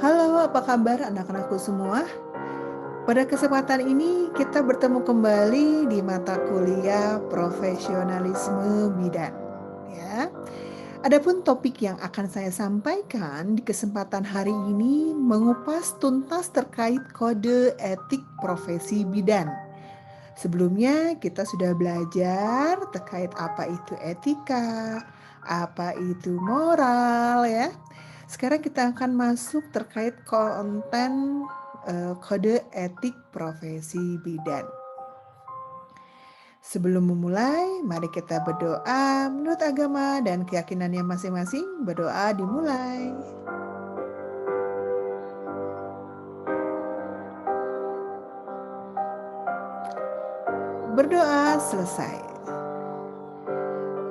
Halo, apa kabar anak-anakku semua? Pada kesempatan ini kita bertemu kembali di mata kuliah profesionalisme bidan. Ya. Adapun topik yang akan saya sampaikan di kesempatan hari ini mengupas tuntas terkait kode etik profesi bidan. Sebelumnya kita sudah belajar terkait apa itu etika, apa itu moral ya. Sekarang kita akan masuk terkait konten kode etik profesi bidan. Sebelum memulai, mari kita berdoa menurut agama dan keyakinannya masing-masing. Berdoa dimulai. Berdoa selesai.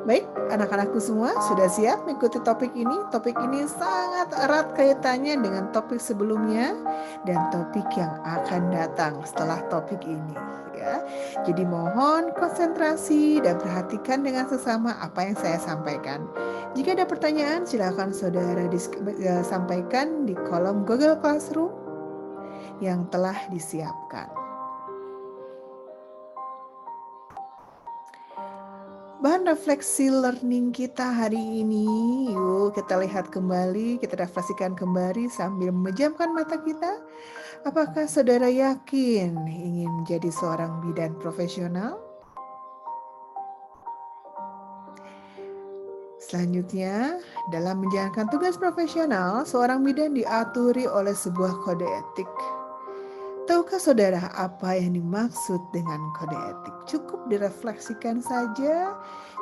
Baik, anak-anakku semua sudah siap mengikuti topik ini? Topik ini sangat erat kaitannya dengan topik sebelumnya dan topik yang akan datang setelah topik ini. Ya, jadi mohon konsentrasi dan perhatikan dengan sesama apa yang saya sampaikan. Jika ada pertanyaan, silakan saudara sampaikan di kolom Google Classroom yang telah disiapkan. Bahan refleksi learning kita hari ini, yuk kita lihat kembali, kita refleksikan kembali sambil memejamkan mata kita. Apakah saudara yakin ingin menjadi seorang bidan profesional? Selanjutnya, dalam menjalankan tugas profesional, seorang bidan diaturi oleh sebuah kode etik. Tahukah saudara apa yang dimaksud dengan kode etik? Cukup direfleksikan saja.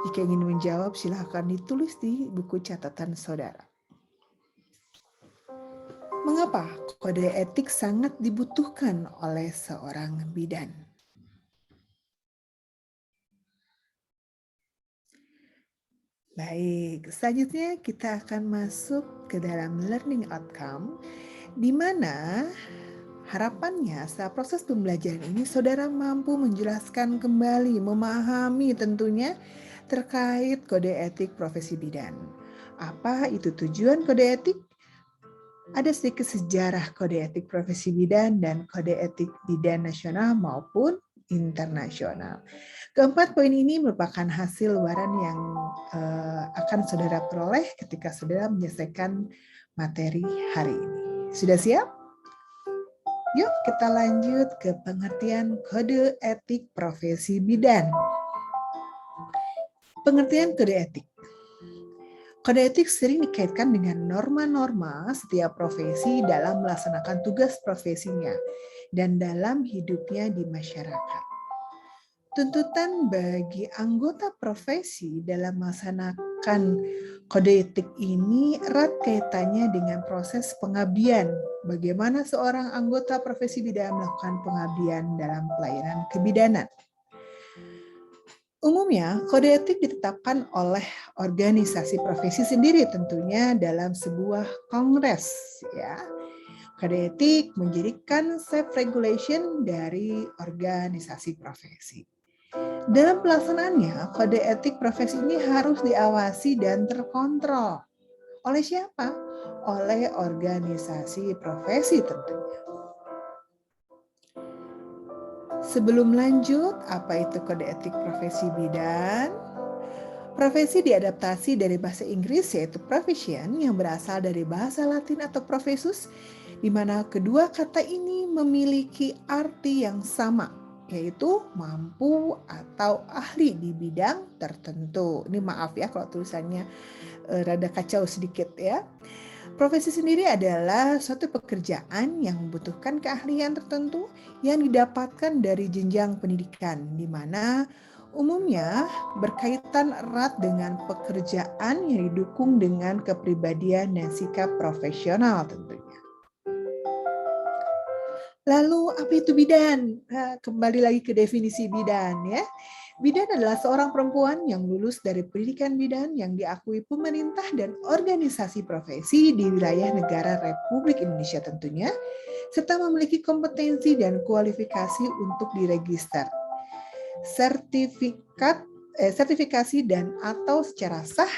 Jika ingin menjawab, silakan ditulis di buku catatan saudara. Mengapa kode etik sangat dibutuhkan oleh seorang bidan? Baik, selanjutnya kita akan masuk ke dalam learning outcome, di mana harapannya saat proses pembelajaran ini saudara mampu menjelaskan kembali, memahami tentunya terkait kode etik profesi bidan. Apa itu tujuan kode etik? Ada sedikit sejarah kode etik profesi bidan dan kode etik bidan nasional maupun internasional. Keempat poin ini merupakan hasil luaran yang akan saudara peroleh ketika saudara menyelesaikan materi hari ini. Sudah siap? Yuk kita lanjut ke pengertian kode etik profesi bidan. Pengertian kode etik. Kode etik sering dikaitkan dengan norma-norma setiap profesi dalam melaksanakan tugas profesinya dan dalam hidupnya di masyarakat. Tuntutan bagi anggota profesi dalam melaksanakan kode etik ini erat kaitannya dengan proses pengabdian. Bagaimana seorang anggota profesi bidan melakukan pengabdian dalam pelayanan kebidanan. Umumnya, kode etik ditetapkan oleh organisasi profesi sendiri tentunya dalam sebuah kongres. Ya. Kode etik menjadikan self-regulation dari organisasi profesi. Dalam pelaksanaannya, kode etik profesi ini harus diawasi dan terkontrol. Oleh siapa? Oleh organisasi profesi tentunya. Sebelum lanjut, apa itu kode etik profesi bidan? Profesi diadaptasi dari bahasa Inggris yaitu profession yang berasal dari bahasa Latin atau professus, di mana kedua kata ini memiliki arti yang sama, yaitu mampu atau ahli di bidang tertentu. Ini maaf ya kalau tulisannya rada kacau sedikit ya. Profesi sendiri adalah suatu pekerjaan yang membutuhkan keahlian tertentu yang didapatkan dari jenjang pendidikan, di mana umumnya berkaitan erat dengan pekerjaan yang didukung dengan kepribadian dan sikap profesional tentunya. Lalu apa itu bidan? Kembali lagi ke definisi bidan ya. Bidan adalah seorang perempuan yang lulus dari pendidikan bidan yang diakui pemerintah dan organisasi profesi di wilayah negara Republik Indonesia tentunya, serta memiliki kompetensi dan kualifikasi untuk diregister, sertifikasi dan atau secara sah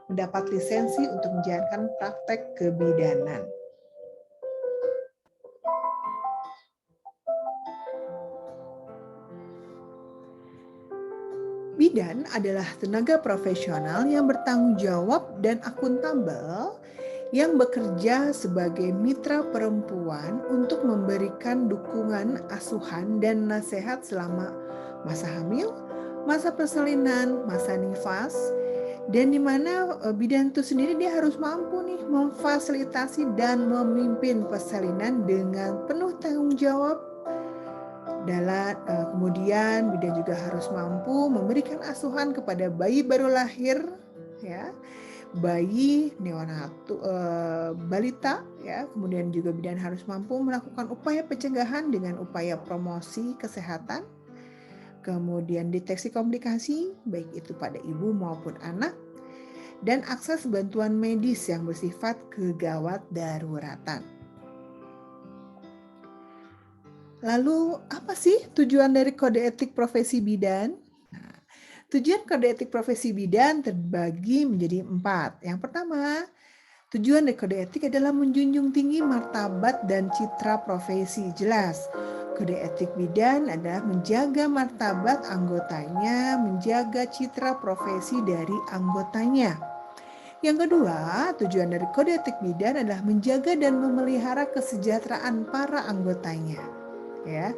mendapat lisensi untuk menjalankan praktek kebidanan. Bidan adalah tenaga profesional yang bertanggung jawab dan akuntabel yang bekerja sebagai mitra perempuan untuk memberikan dukungan, asuhan, dan nasihat selama masa hamil, masa persalinan, masa nifas, dan di mana bidan itu sendiri dia harus mampu nih memfasilitasi dan memimpin persalinan dengan penuh tanggung jawab. Kemudian bidan juga harus mampu memberikan asuhan kepada bayi baru lahir, ya, bayi neonatu, balita, ya. Kemudian juga bidan harus mampu melakukan upaya pencegahan dengan upaya promosi kesehatan, kemudian deteksi komplikasi baik itu pada ibu maupun anak, dan akses bantuan medis yang bersifat kegawat daruratan. Lalu apa sih tujuan dari kode etik profesi bidan? Nah, tujuan kode etik profesi bidan terbagi menjadi 4. Yang pertama, tujuan dari kode etik adalah menjunjung tinggi martabat dan citra profesi. Jelas, kode etik bidan adalah menjaga martabat anggotanya, menjaga citra profesi dari anggotanya. Yang kedua, tujuan dari kode etik bidan adalah menjaga dan memelihara kesejahteraan para anggotanya. Ya,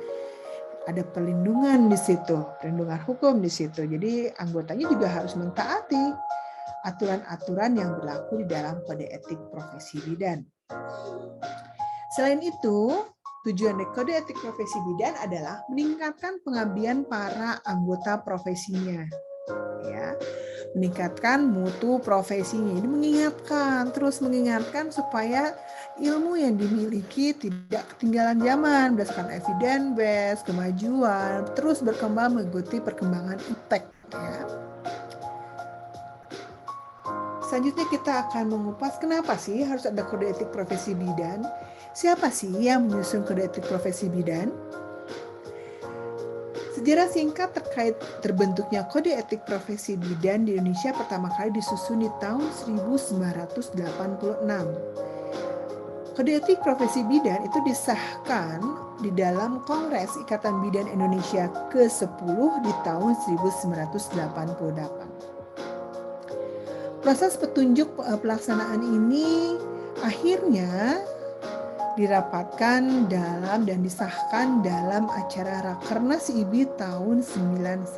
ada perlindungan di situ, perlindungan hukum di situ. Jadi anggotanya juga harus mentaati aturan-aturan yang berlaku di dalam kode etik profesi bidan. Selain itu, tujuan dari kode etik profesi bidan adalah meningkatkan pengabdian para anggota profesinya. Ya, meningkatkan mutu profesinya. Ini terus mengingatkan supaya ilmu yang dimiliki tidak ketinggalan zaman berdasarkan evidence based, kemajuan, terus berkembang mengikuti perkembangan iptek. Ya. Selanjutnya kita akan mengupas kenapa sih harus ada kode etik profesi bidan. Siapa sih yang menyusun kode etik profesi bidan? Sejarah singkat terkait terbentuknya kode etik profesi bidan di Indonesia pertama kali disusun di tahun 1986. Kode etik profesi bidan itu disahkan di dalam Kongres Ikatan Bidan Indonesia ke-10 di tahun 1988. Proses petunjuk pelaksanaan ini akhirnya dirapatkan dan disahkan dalam acara Rakernas IBI tahun 91.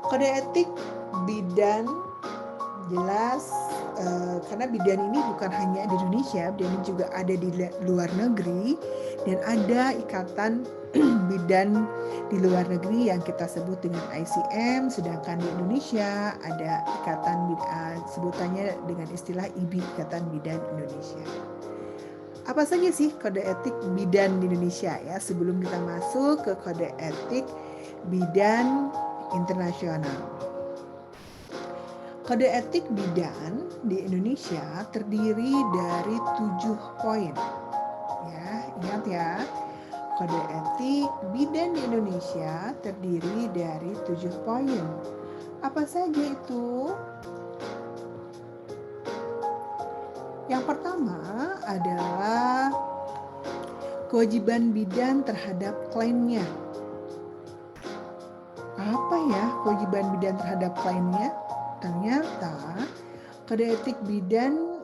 Kode etik bidan jelas karena bidan ini bukan hanya di Indonesia, bidan ini juga ada di luar negeri dan ada ikatan bidan di luar negeri yang kita sebut dengan ICM, sedangkan di Indonesia ada ikatan sebutannya dengan istilah IBI, Ikatan Bidan Indonesia. Apa saja sih kode etik bidan di Indonesia ya sebelum kita masuk ke kode etik bidan internasional. Kode etik bidan di Indonesia terdiri dari 7 poin. Ya, ingat ya. Kode etik bidan di Indonesia terdiri dari 7 poin. Apa saja itu? Yang pertama adalah kewajiban bidan terhadap kliennya. Apa ya kewajiban bidan terhadap kliennya? Ternyata kode etik bidan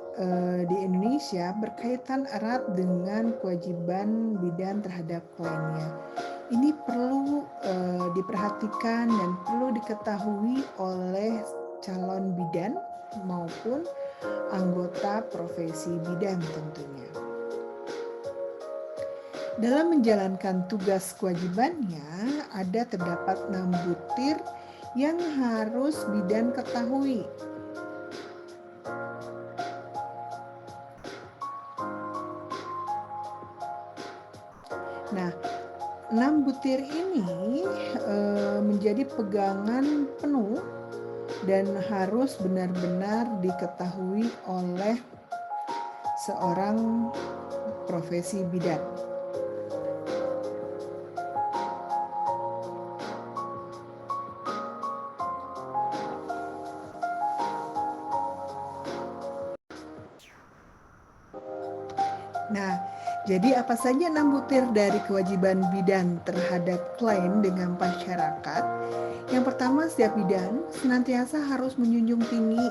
di Indonesia berkaitan erat dengan kewajiban bidan terhadap kliennya. Ini perlu diperhatikan dan perlu diketahui oleh calon bidan maupun anggota profesi bidan tentunya. Dalam menjalankan tugas kewajibannya, terdapat 6 butir yang harus bidan ketahui. Nah, 6 butir ini menjadi pegangan penuh dan harus benar-benar diketahui oleh seorang profesi bidan. Nah, Jadi apa saja 6 butir dari kewajiban bidan terhadap klien dengan masyarakat? Yang pertama, setiap bidan senantiasa harus menjunjung tinggi,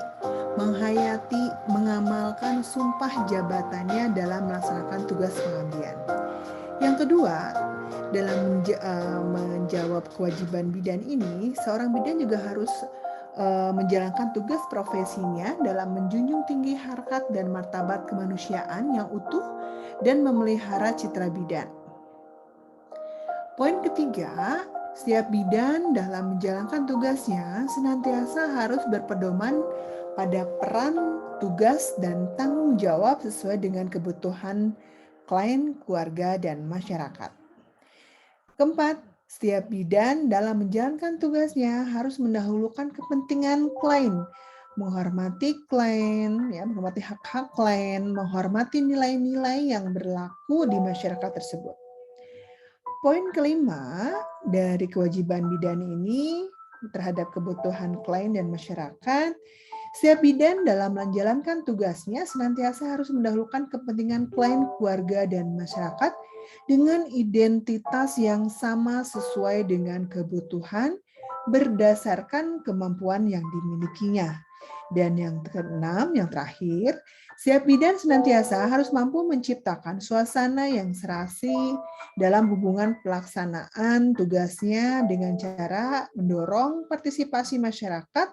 menghayati, mengamalkan sumpah jabatannya dalam melaksanakan tugas pengabdian. Yang kedua, dalam menjawab kewajiban bidan ini, seorang bidan juga harus menjalankan tugas profesinya dalam menjunjung tinggi harkat dan martabat kemanusiaan yang utuh dan memelihara citra bidan. Poin ketiga, setiap bidan dalam menjalankan tugasnya senantiasa harus berpedoman pada peran, tugas, dan tanggung jawab sesuai dengan kebutuhan klien, keluarga, dan masyarakat. Keempat, setiap bidan dalam menjalankan tugasnya harus mendahulukan kepentingan klien, menghormati klien, menghormati hak-hak klien, menghormati nilai-nilai yang berlaku di masyarakat tersebut. Poin kelima dari kewajiban bidan ini terhadap kebutuhan klien dan masyarakat, setiap bidan dalam menjalankan tugasnya senantiasa harus mendahulukan kepentingan klien, keluarga, dan masyarakat dengan identitas yang sama sesuai dengan kebutuhan berdasarkan kemampuan yang dimilikinya. Dan yang keenam, yang terakhir, setiap bidan senantiasa harus mampu menciptakan suasana yang serasi dalam hubungan pelaksanaan tugasnya dengan cara mendorong partisipasi masyarakat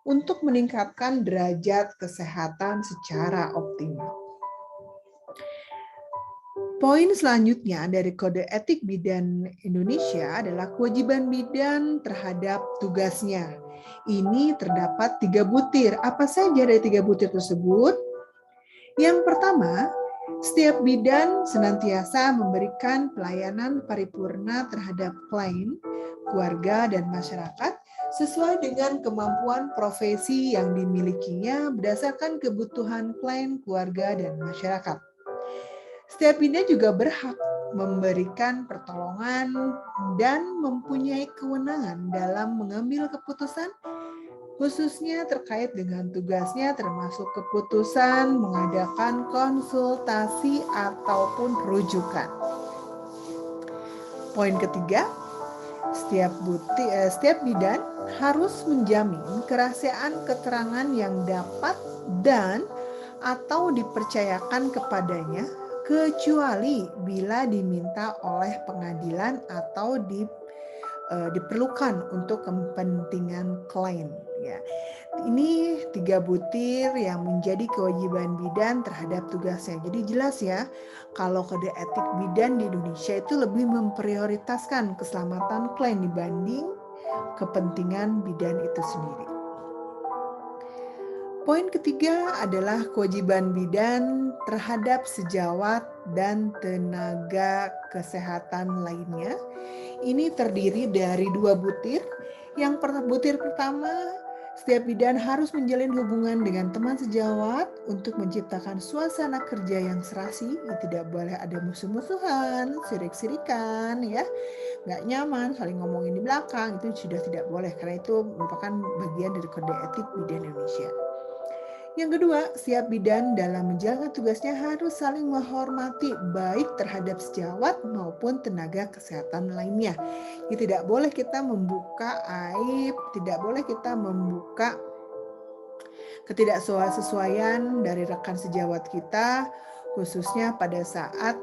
untuk meningkatkan derajat kesehatan secara optimal. Poin selanjutnya dari Kode Etik Bidan Indonesia adalah kewajiban bidan terhadap tugasnya. Ini terdapat 3 butir. Apa saja dari 3 butir tersebut? Yang pertama, setiap bidan senantiasa memberikan pelayanan paripurna terhadap klien, keluarga, dan masyarakat sesuai dengan kemampuan profesi yang dimilikinya berdasarkan kebutuhan klien, keluarga, dan masyarakat. Setiap bidan juga berhak memberikan pertolongan dan mempunyai kewenangan dalam mengambil keputusan khususnya terkait dengan tugasnya termasuk keputusan mengadakan konsultasi ataupun rujukan. Poin ketiga, setiap bidan harus menjamin kerahasiaan keterangan yang dapat dan atau dipercayakan kepadanya kecuali bila diminta oleh pengadilan atau diperlukan untuk kepentingan klien. Ya. Ini 3 butir yang menjadi kewajiban bidan terhadap tugasnya. Jadi jelas ya, kalau kode etik bidan di Indonesia itu lebih memprioritaskan keselamatan klien dibanding kepentingan bidan itu sendiri. Poin ketiga adalah kewajiban bidan terhadap sejawat dan tenaga kesehatan lainnya. Ini terdiri dari 2 butir. Butir pertama, setiap bidan harus menjalin hubungan dengan teman sejawat untuk menciptakan suasana kerja yang serasi. Tidak boleh ada musuh-musuhan, sirik-sirikan, nggak nyaman, saling ngomongin di belakang, itu sudah tidak boleh karena itu merupakan bagian dari kode etik bidan Indonesia. Yang kedua, setiap bidan dalam menjalankan tugasnya harus saling menghormati baik terhadap sejawat maupun tenaga kesehatan lainnya. Jadi tidak boleh kita membuka aib, tidak boleh kita membuka ketidaksesuaian dari rekan sejawat kita, khususnya pada saat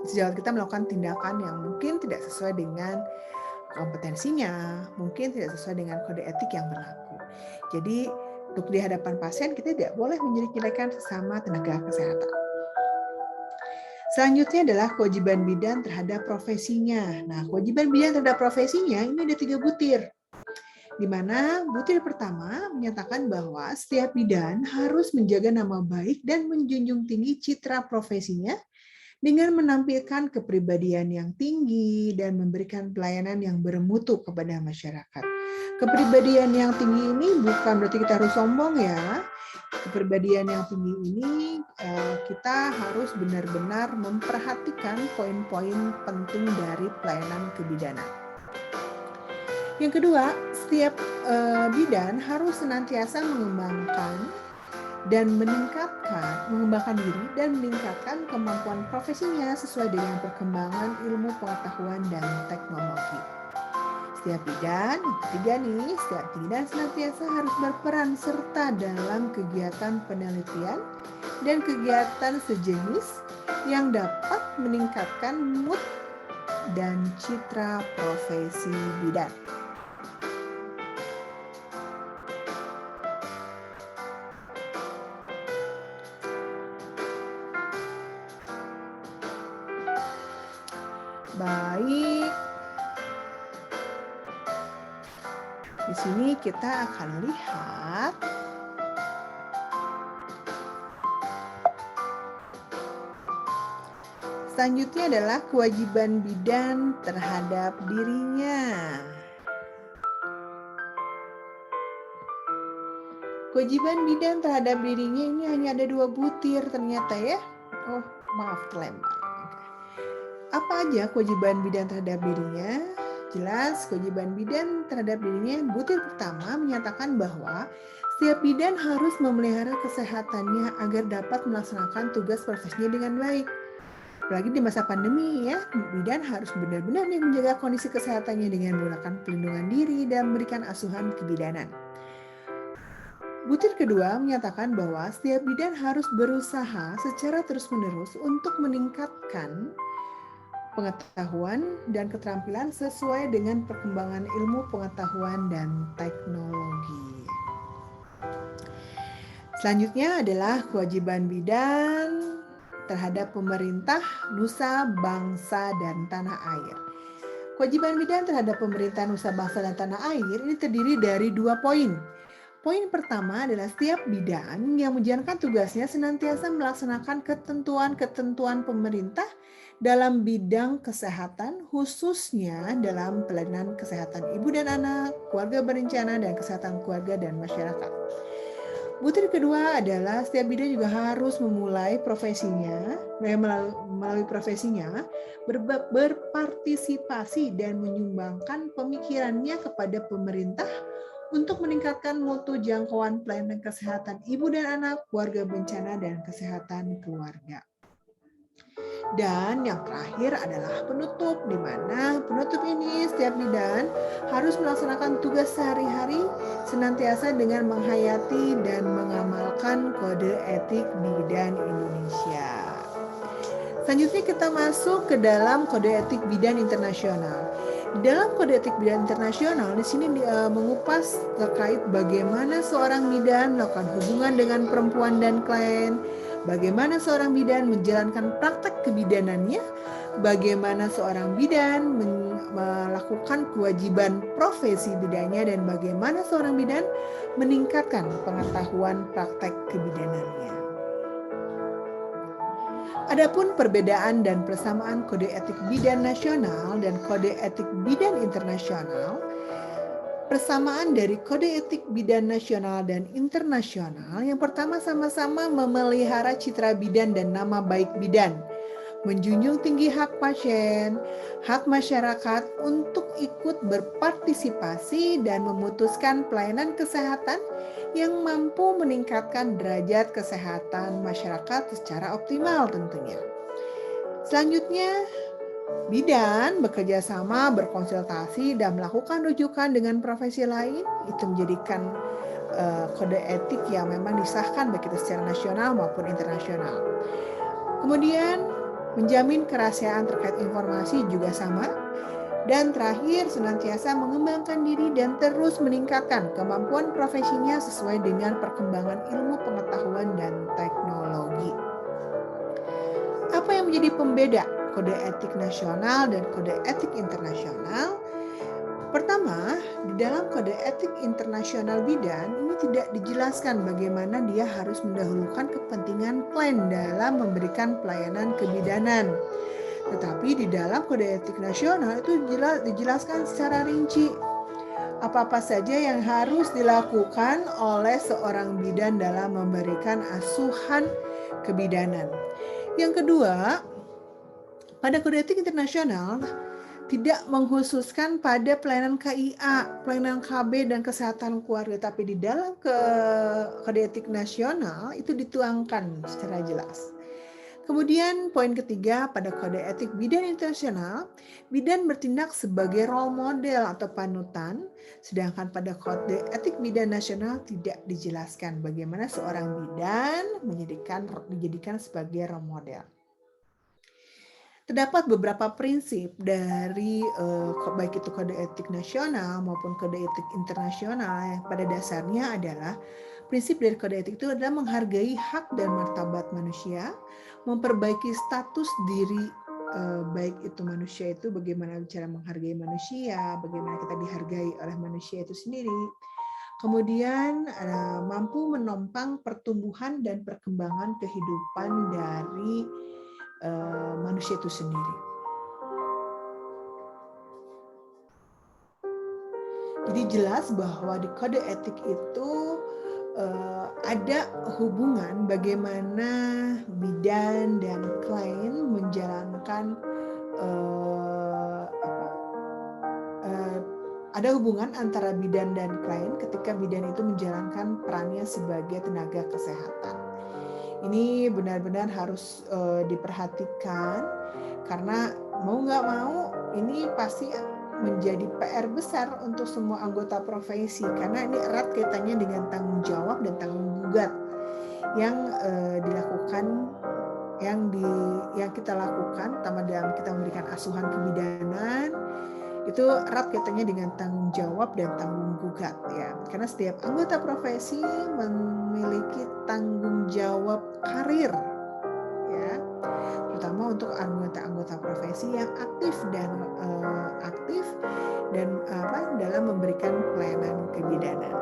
sejawat kita melakukan tindakan yang mungkin tidak sesuai dengan kompetensinya, mungkin tidak sesuai dengan kode etik yang berlaku. Jadi untuk di hadapan pasien kita tidak boleh menjelek-jelekan sesama tenaga kesehatan. Selanjutnya adalah kewajiban bidan terhadap profesinya. Nah, kewajiban bidan terhadap profesinya ini ada 3 butir. Di mana butir pertama menyatakan bahwa setiap bidan harus menjaga nama baik dan menjunjung tinggi citra profesinya dengan menampilkan kepribadian yang tinggi dan memberikan pelayanan yang bermutu kepada masyarakat. Kepribadian yang tinggi ini bukan berarti kita harus sombong ya. Kepribadian yang tinggi ini kita harus benar-benar memperhatikan poin-poin penting dari pelayanan kebidanan. Yang kedua, setiap bidan harus senantiasa mengembangkan mengembangkan diri dan meningkatkan kemampuan profesinya sesuai dengan perkembangan ilmu pengetahuan dan teknologi. Setiap bidan, yang ketiga nih, setiap bidan senantiasa harus berperan serta dalam kegiatan penelitian dan kegiatan sejenis yang dapat meningkatkan mood dan citra profesi bidan. Baik, di sini kita akan lihat selanjutnya adalah kewajiban bidan terhadap dirinya. Kewajiban bidan terhadap dirinya ini hanya ada 2 butir ternyata ya. Oh, maaf terlempar. Apa aja kewajiban bidan terhadap dirinya? Jelas, kewajiban bidan terhadap dirinya butir pertama menyatakan bahwa setiap bidan harus memelihara kesehatannya agar dapat melaksanakan tugas profesinya dengan baik. Apalagi di masa pandemi ya, bidan harus benar-benar nih menjaga kondisi kesehatannya dengan menggunakan pelindungan diri dan memberikan asuhan kebidanan. Butir kedua menyatakan bahwa setiap bidan harus berusaha secara terus-menerus untuk meningkatkan pengetahuan dan keterampilan sesuai dengan perkembangan ilmu pengetahuan dan teknologi. Selanjutnya adalah kewajiban bidan terhadap pemerintah, nusa, bangsa, dan tanah air. Kewajiban bidan terhadap pemerintah, nusa, bangsa, dan tanah air ini terdiri dari 2 poin. Poin pertama adalah setiap bidan yang menjalankan tugasnya senantiasa melaksanakan ketentuan-ketentuan pemerintah dalam bidang kesehatan, khususnya dalam pelayanan kesehatan ibu dan anak, keluarga berencana, dan kesehatan keluarga dan masyarakat. Butir kedua adalah setiap bidan juga harus melalui profesinya berpartisipasi dan menyumbangkan pemikirannya kepada pemerintah untuk meningkatkan mutu jangkauan pelayanan kesehatan ibu dan anak, keluarga bencana, dan kesehatan keluarga. Dan yang terakhir adalah penutup, di mana penutup ini setiap bidan harus melaksanakan tugas sehari-hari senantiasa dengan menghayati dan mengamalkan kode etik bidan Indonesia. Selanjutnya kita masuk ke dalam kode etik bidan internasional. Di dalam kode etik bidan internasional di sini mengupas terkait bagaimana seorang bidan melakukan hubungan dengan perempuan dan klien, bagaimana seorang bidan menjalankan praktek kebidanannya, bagaimana seorang bidan melakukan kewajiban profesi bidannya, dan bagaimana seorang bidan meningkatkan pengetahuan praktek kebidanannya. Adapun perbedaan dan persamaan kode etik bidan nasional dan kode etik bidan internasional, persamaan dari kode etik bidan nasional dan internasional yang pertama sama-sama memelihara citra bidan dan nama baik bidan, menjunjung tinggi hak pasien, hak masyarakat untuk ikut berpartisipasi dan memutuskan pelayanan kesehatan yang mampu meningkatkan derajat kesehatan masyarakat secara optimal tentunya. Selanjutnya, bidan bekerja sama, berkonsultasi, dan melakukan rujukan dengan profesi lain. Itu menjadikan kode etik yang memang disahkan baik itu secara nasional maupun internasional. Kemudian, menjamin kerahasiaan terkait informasi juga sama. Dan terakhir, senantiasa mengembangkan diri dan terus meningkatkan kemampuan profesinya sesuai dengan perkembangan ilmu pengetahuan dan teknologi. Apa yang menjadi pembeda kode etik nasional dan kode etik internasional? Pertama, di dalam kode etik internasional bidan ini tidak dijelaskan bagaimana dia harus mendahulukan kepentingan klien dalam memberikan pelayanan kebidanan. Tetapi di dalam kode etik nasional itu dijelaskan secara rinci apa-apa saja yang harus dilakukan oleh seorang bidan dalam memberikan asuhan kebidanan. Yang kedua, pada kode etik internasional tidak mengkhususkan pada pelayanan KIA, pelayanan KB dan kesehatan keluarga, tapi di dalam kode etik nasional itu dituangkan secara jelas. Kemudian poin ketiga, pada kode etik bidan internasional, bidan bertindak sebagai role model atau panutan, sedangkan pada kode etik bidan nasional tidak dijelaskan bagaimana seorang bidan dijadikan sebagai role model. Terdapat beberapa prinsip dari baik itu kode etik nasional maupun kode etik internasional yang pada dasarnya adalah prinsip dari kode etik itu adalah menghargai hak dan martabat manusia, memperbaiki status diri baik itu manusia itu bagaimana cara menghargai manusia, bagaimana kita dihargai oleh manusia itu sendiri. Kemudian mampu menopang pertumbuhan dan perkembangan kehidupan dari manusia itu sendiri. Jadi jelas bahwa di kode etik itu ada hubungan bagaimana bidan dan klien menjalankan ada hubungan antara bidan dan klien ketika bidan itu menjalankan perannya sebagai tenaga kesehatan. Ini benar-benar harus diperhatikan karena mau nggak mau ini pasti menjadi PR besar untuk semua anggota profesi karena ini erat kaitannya dengan tanggung jawab dan tanggung gugat yang dilakukan yang kita lakukan, terutama dalam kita memberikan asuhan kebidanan, itu erat kaitannya dengan tanggung jawab dan tanggung gugat ya. Karena setiap anggota profesi memiliki tanggung jawab karir ya, terutama untuk anggota-anggota profesi yang aktif dan dalam memberikan pelayanan kebidanan.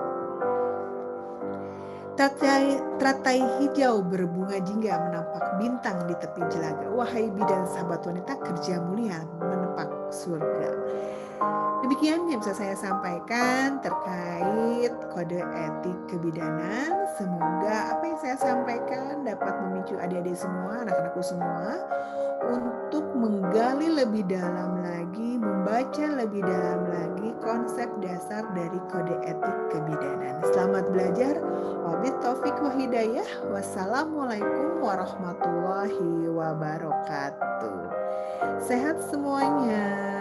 Teratai hijau berbunga jingga menampak bintang di tepi jelaga. Wahai bidan sahabat wanita, kerja mulia menepak surga. Demikian yang bisa saya sampaikan terkait kode etik kebidanan. Semoga apa yang saya sampaikan dapat memicu adik-adik semua, anak-anakku semua, untuk menggali lebih dalam lagi, membaca lebih dalam lagi konsep dasar dari kode etik kebidanan. Selamat belajar. Wabillahi taufik wa hidayah. Wassalamualaikum warahmatullahi wabarakatuh. Sehat semuanya.